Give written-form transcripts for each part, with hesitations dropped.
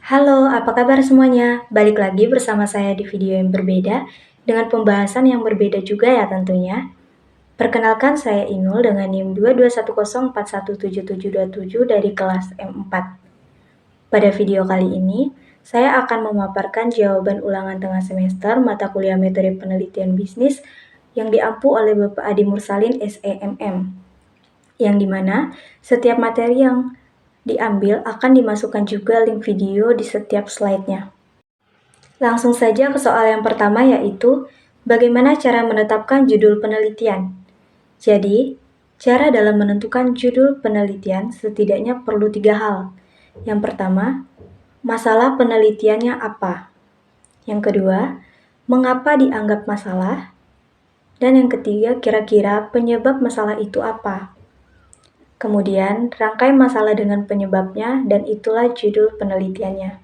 Halo, apa kabar semuanya? Balik lagi bersama saya di video yang berbeda, dengan pembahasan yang berbeda juga ya tentunya. Perkenalkan saya Inul dengan NIM 2210417727 dari kelas M4. Pada video kali ini, saya akan memaparkan jawaban ulangan tengah semester mata kuliah metode penelitian bisnis yang diampu oleh Bapak Adi Mursalin SEMM, yang dimana setiap materi yang diambil akan dimasukkan juga link video di setiap slide-nya. Langsung saja ke soal yang pertama, yaitu bagaimana cara menetapkan judul penelitian. Jadi, cara dalam menentukan judul penelitian setidaknya perlu 3 hal. Yang pertama, masalah penelitiannya apa? Yang kedua, mengapa dianggap masalah? Dan yang ketiga, kira-kira penyebab masalah itu apa? Kemudian, rangkai masalah dengan penyebabnya, dan itulah judul penelitiannya.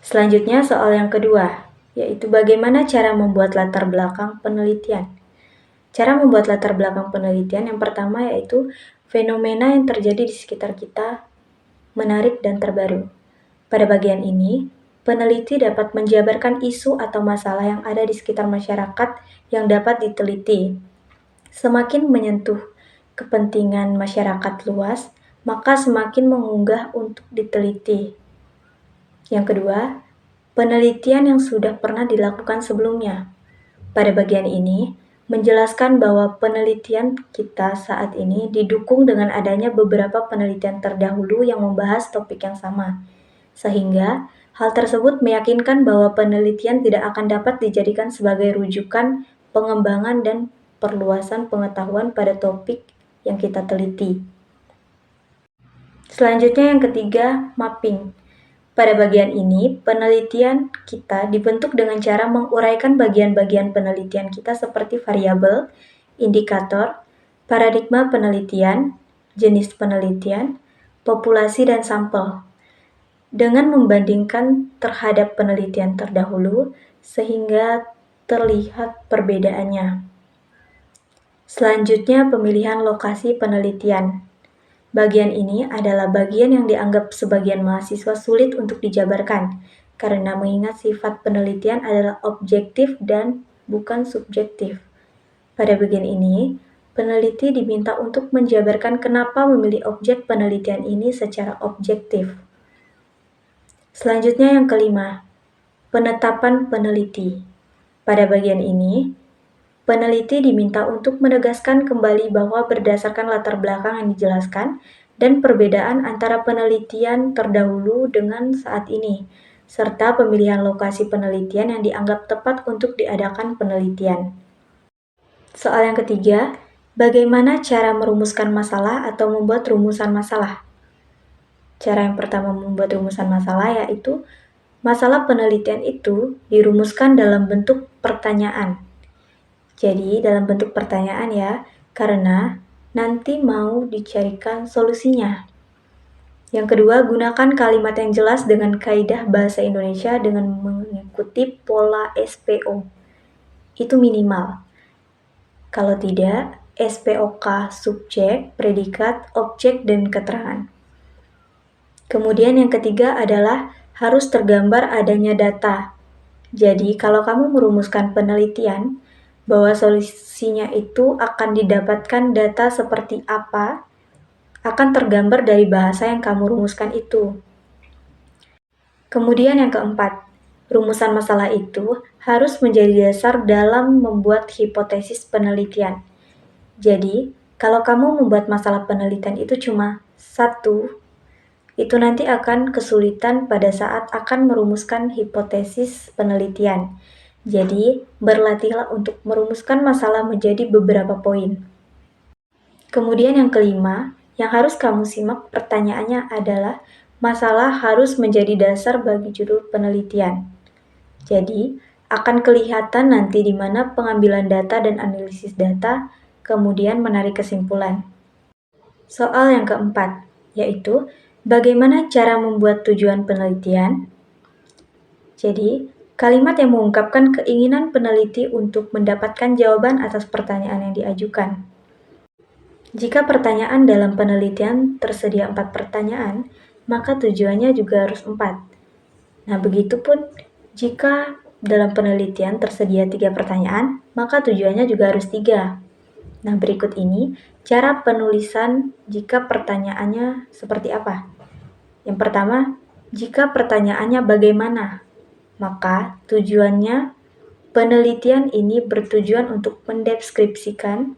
Selanjutnya, soal yang kedua, yaitu bagaimana cara membuat latar belakang penelitian. Cara membuat latar belakang penelitian yang pertama yaitu fenomena yang terjadi di sekitar kita, menarik dan terbaru. Pada bagian ini, peneliti dapat menjabarkan isu atau masalah yang ada di sekitar masyarakat yang dapat diteliti. Semakin menyentuh kepentingan masyarakat luas, maka semakin mengunggah untuk diteliti. Yang kedua, penelitian yang sudah pernah dilakukan sebelumnya. Pada bagian ini, menjelaskan bahwa penelitian kita saat ini didukung dengan adanya beberapa penelitian terdahulu yang membahas topik yang sama, sehingga hal tersebut meyakinkan bahwa penelitian tidak akan dapat dijadikan sebagai rujukan pengembangan dan perluasan pengetahuan pada topik yang kita teliti. Selanjutnya yang ketiga, mapping. Pada bagian ini, penelitian kita dibentuk dengan cara menguraikan bagian-bagian penelitian kita seperti variabel, indikator, paradigma penelitian, jenis penelitian, populasi, dan sampel, dengan membandingkan terhadap penelitian terdahulu sehingga terlihat perbedaannya. Selanjutnya, pemilihan lokasi penelitian. Bagian ini adalah bagian yang dianggap sebagian mahasiswa sulit untuk dijabarkan, karena mengingat sifat penelitian adalah objektif dan bukan subjektif. Pada bagian ini, peneliti diminta untuk menjabarkan kenapa memilih objek penelitian ini secara objektif. Selanjutnya yang kelima, penetapan peneliti. Pada bagian ini, peneliti diminta untuk menegaskan kembali bahwa berdasarkan latar belakang yang dijelaskan dan perbedaan antara penelitian terdahulu dengan saat ini, serta pemilihan lokasi penelitian yang dianggap tepat untuk diadakan penelitian. Soal yang ketiga, bagaimana cara merumuskan masalah atau membuat rumusan masalah? Cara yang pertama membuat rumusan masalah yaitu masalah penelitian itu dirumuskan dalam bentuk pertanyaan. Jadi, dalam bentuk pertanyaan ya, karena nanti mau dicarikan solusinya. Yang kedua, gunakan kalimat yang jelas dengan kaidah bahasa Indonesia dengan mengikuti pola SPO. Itu minimal. Kalau tidak, SPOK subjek, predikat, objek, dan keterangan. Kemudian yang ketiga adalah harus tergambar adanya data. Jadi, kalau kamu merumuskan penelitian, bahwa solusinya itu akan didapatkan data seperti apa, akan tergambar dari bahasa yang kamu rumuskan itu. Kemudian yang keempat, rumusan masalah itu harus menjadi dasar dalam membuat hipotesis penelitian. Jadi, kalau kamu membuat masalah penelitian itu cuma satu, itu nanti akan kesulitan pada saat akan merumuskan hipotesis penelitian. Jadi, berlatihlah untuk merumuskan masalah menjadi beberapa poin. Kemudian yang kelima, yang harus kamu simak pertanyaannya adalah masalah harus menjadi dasar bagi judul penelitian. Jadi, akan kelihatan nanti di mana pengambilan data dan analisis data, kemudian menarik kesimpulan. Soal yang keempat, yaitu bagaimana cara membuat tujuan penelitian? Jadi, kalimat yang mengungkapkan keinginan peneliti untuk mendapatkan jawaban atas pertanyaan yang diajukan. Jika pertanyaan dalam penelitian tersedia 4 pertanyaan, maka tujuannya juga harus 4. Nah, begitupun jika dalam penelitian tersedia 3 pertanyaan, maka tujuannya juga harus 3. Nah, berikut ini cara penulisan jika pertanyaannya seperti apa. Yang pertama, jika pertanyaannya bagaimana, maka tujuannya penelitian ini bertujuan untuk mendeskripsikan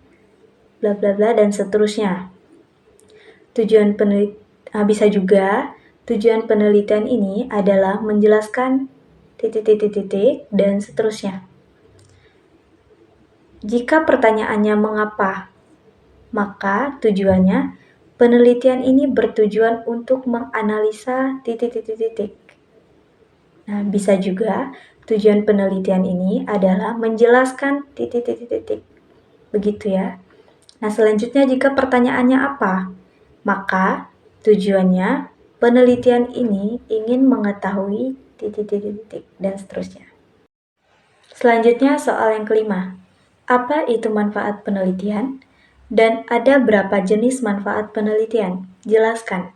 bla bla bla dan seterusnya. Bisa juga tujuan penelitian ini adalah menjelaskan titik dan seterusnya. Jika pertanyaannya mengapa, maka tujuannya penelitian ini bertujuan untuk menganalisa titik. Nah, bisa juga tujuan penelitian ini adalah menjelaskan titik. Begitu ya. Nah, selanjutnya jika pertanyaannya apa, maka tujuannya penelitian ini ingin mengetahui titik dan seterusnya. Selanjutnya soal yang kelima. Apa itu manfaat penelitian? Dan ada berapa jenis manfaat penelitian? Jelaskan.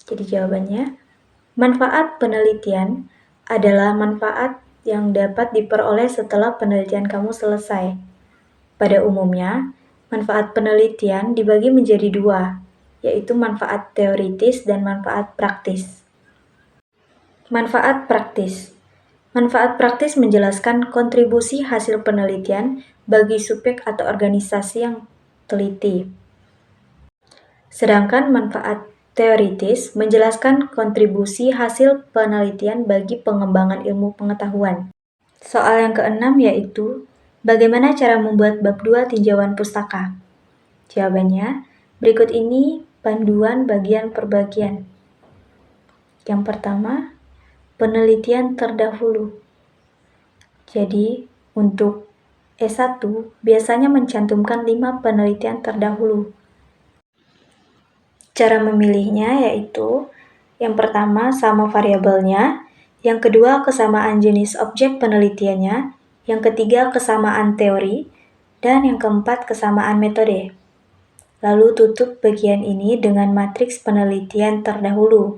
Jadi jawabannya, manfaat penelitian adalah manfaat yang dapat diperoleh setelah penelitian kamu selesai. Pada umumnya, manfaat penelitian dibagi menjadi 2, yaitu manfaat teoritis dan manfaat praktis. Manfaat praktis. Manfaat praktis menjelaskan kontribusi hasil penelitian bagi subjek atau organisasi yang teliti. Sedangkan manfaat teoritis menjelaskan kontribusi hasil penelitian bagi pengembangan ilmu pengetahuan. Soal yang keenam yaitu, bagaimana cara membuat bab 2 tinjauan pustaka? Jawabannya, berikut ini panduan bagian per bagian. Yang pertama, penelitian terdahulu. Jadi, untuk S1 biasanya mencantumkan 5 penelitian terdahulu. Cara memilihnya yaitu, yang pertama sama variabelnya, yang kedua kesamaan jenis objek penelitiannya, yang ketiga kesamaan teori, dan yang keempat kesamaan metode. Lalu tutup bagian ini dengan matriks penelitian terdahulu.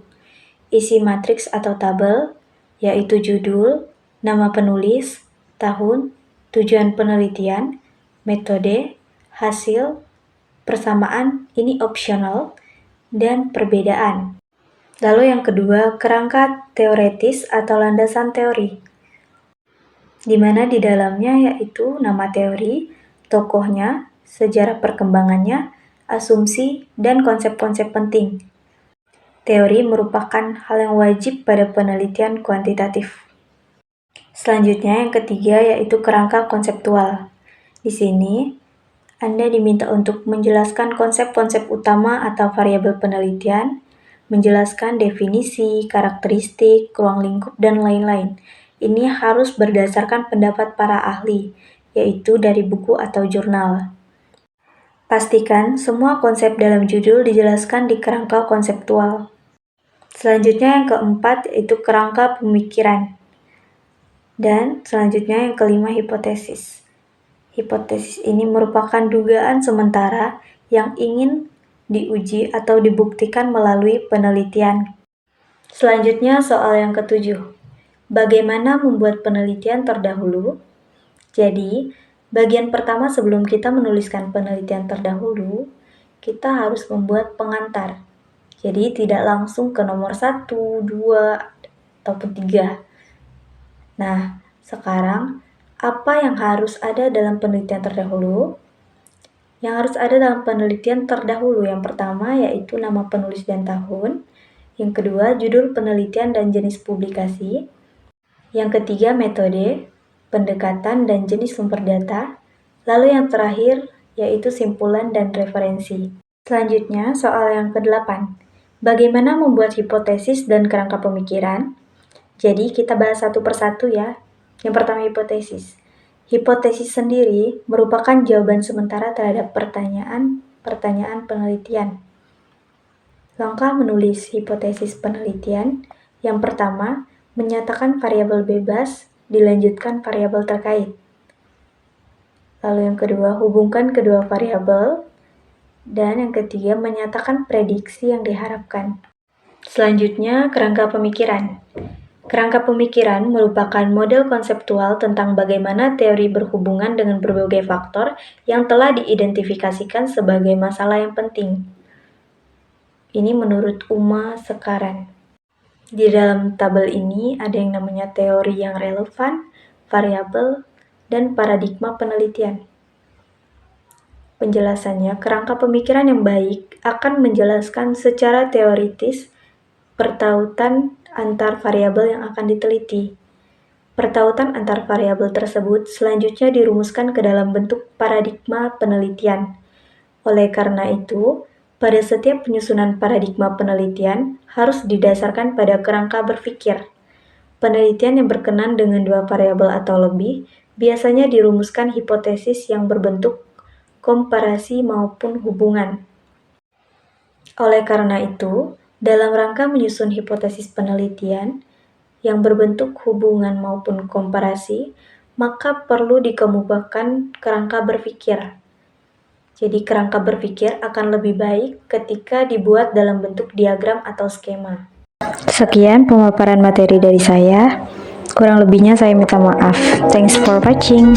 Isi matriks atau tabel, yaitu judul, nama penulis, tahun, tujuan penelitian, metode, hasil, persamaan, ini opsional, dan perbedaan. Lalu yang kedua, kerangka teoretis atau landasan teori, di mana di dalamnya yaitu nama teori, tokohnya, sejarah perkembangannya, asumsi, dan konsep-konsep penting. Teori merupakan hal yang wajib pada penelitian kuantitatif. Selanjutnya yang ketiga yaitu kerangka konseptual. Di sini, Anda diminta untuk menjelaskan konsep-konsep utama atau variabel penelitian, menjelaskan definisi, karakteristik, ruang lingkup, dan lain-lain. Ini harus berdasarkan pendapat para ahli, yaitu dari buku atau jurnal. Pastikan semua konsep dalam judul dijelaskan di kerangka konseptual. Selanjutnya yang keempat yaitu kerangka pemikiran. Dan selanjutnya yang kelima hipotesis. Hipotesis ini merupakan dugaan sementara yang ingin diuji atau dibuktikan melalui penelitian. Selanjutnya soal yang ketujuh. Bagaimana membuat penelitian terdahulu? Jadi, bagian pertama sebelum kita menuliskan penelitian terdahulu, kita harus membuat pengantar. Jadi, tidak langsung ke nomor 1, 2, ataupun 3. Nah, sekarang apa yang harus ada dalam penelitian terdahulu? Yang harus ada dalam penelitian terdahulu yang pertama yaitu nama penulis dan tahun, yang kedua judul penelitian dan jenis publikasi, yang ketiga metode, pendekatan dan jenis sumber data, lalu yang terakhir yaitu simpulan dan referensi. Selanjutnya soal yang ke-8, bagaimana membuat hipotesis dan kerangka pemikiran? Jadi kita bahas satu persatu ya. Yang pertama hipotesis. Hipotesis sendiri merupakan jawaban sementara terhadap pertanyaan penelitian. Langkah menulis hipotesis penelitian. Yang pertama, menyatakan variabel bebas, dilanjutkan variabel terkait. Lalu yang kedua, hubungkan kedua variabel. Dan yang ketiga, menyatakan prediksi yang diharapkan. Selanjutnya, kerangka pemikiran. Kerangka pemikiran merupakan model konseptual tentang bagaimana teori berhubungan dengan berbagai faktor yang telah diidentifikasikan sebagai masalah yang penting. Ini menurut Uma Sekaran. Di dalam tabel ini ada yang namanya teori yang relevan, variabel, dan paradigma penelitian. Penjelasannya, kerangka pemikiran yang baik akan menjelaskan secara teoritis pertautan antar variabel yang akan diteliti. Pertautan antar variabel tersebut selanjutnya dirumuskan ke dalam bentuk paradigma penelitian. Oleh karena itu, pada setiap penyusunan paradigma penelitian harus didasarkan pada kerangka berpikir. Penelitian yang berkenan dengan dua variabel atau lebih biasanya dirumuskan hipotesis yang berbentuk komparasi maupun hubungan. Oleh karena itu, dalam rangka menyusun hipotesis penelitian yang berbentuk hubungan maupun komparasi, maka perlu dikemukakan kerangka berpikir. Jadi kerangka berpikir akan lebih baik ketika dibuat dalam bentuk diagram atau skema. Sekian pemaparan materi dari saya. Kurang lebihnya saya minta maaf. Thanks for watching.